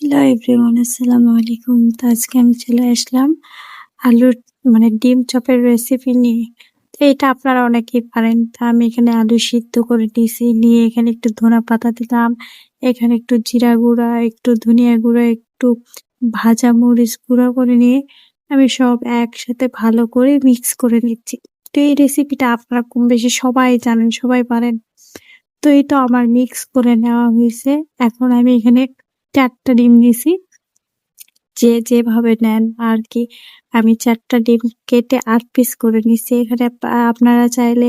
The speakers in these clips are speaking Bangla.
হ্যালো এভরিওয়ান, আসসালামু আলাইকুম। তো আজকে আমি চলে আসলাম আলুর ডিম চপের রেসিপি নিয়ে। তো এটা আপনারা অনেকেই পারেন। তো আমি এখানে আলু সিদ্ধ করে নিয়েছি, নিয়ে এখানে একটু ধনা পাতা দিলাম, এখানে একটু জিরা গুঁড়া, একটু ধনিয়া গুঁড়া, একটু ভাজা মরিচ গুঁড়া করে নিয়ে আমি সব একসাথে ভালো করে মিক্স করে নিচ্ছি। তো এই রেসিপিটা আপনারা কম বেশি সবাই জানেন, সবাই পারেন। তো এই তো আমার মিক্স করে নেওয়া হয়েছে। এখন আমি এখানে ৪টা ডিম নিছি, যে যেভাবে নেন আর কি। আমি ৪টা ডিম কেটে ৮ পিস করে নিছি। এখানে আপনারা চাইলে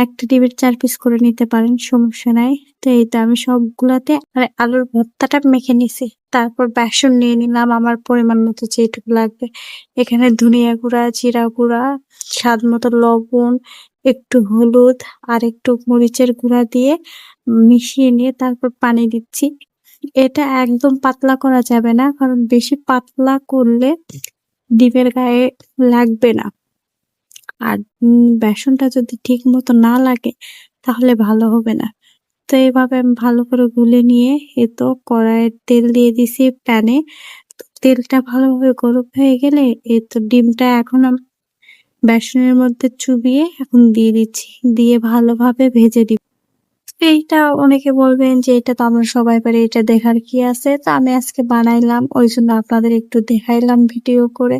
একটা ডিমের ৪ পিস করে নিতে পারেন, সমস্যা নাই। তো এই তো আমি সবগুলাতে আলুর ভর্তাটা মেখে নিছি। তারপর বেসন নিয়ে নিলাম আমার পরিমাণ মতো যেটুকু লাগবে। এখানে ধনিয়া গুঁড়া, জিরা গুঁড়া, স্বাদ মতো লবণ, একটু হলুদ আর একটু মরিচের গুঁড়া দিয়ে মিশিয়ে নিয়ে তারপর পানি দিচ্ছি। এটা একদম পাতলা করা যাবে না, কারণ বেশি পাতলা করলে ডিমের গায়ে লাগবে না। আর বেসনটা যদি ঠিক মতো না লাগে তাহলে ভালো হবে না। তো এভাবে আমি ভালো করে গুলে নিয়ে এ তো কড়াইয়ে তেল দিয়ে দিছি প্যানে। তো তেলটা ভালোভাবে গরম হয়ে গেলে এই তো ডিমটা এখন বেসনের মধ্যে চুবিয়ে এখন দিয়ে দিচ্ছি, দিয়ে ভালোভাবে ভেজে দিব। এইটা অনেকে বলবেন যে এটা তো আমরা সবাই পারি, এটা দেখার কি আছে। তো আমি আজকে বানাইলাম, ওই জন্য আপনাদের একটু দেখাইলাম ভিডিও করে।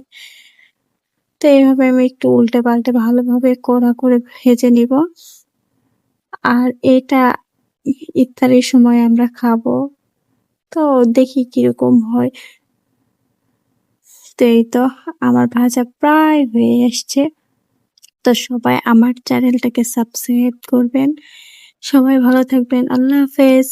তো এইভাবে আমি একটু উল্টে পাল্টে ভালোভাবে কড়া করে ভেজে নিব। আর এটা ইফতারের সময় আমরা খাবো। তো দেখি কিরকম হয়। তো এই তো আমার ভাজা প্রায় হয়ে আসছে। তো সবাই আমার চ্যানেলটাকে সাবস্ক্রাইব করবেন। সবাই ভালো থাকবেন। আল্লাহ হাফেজ।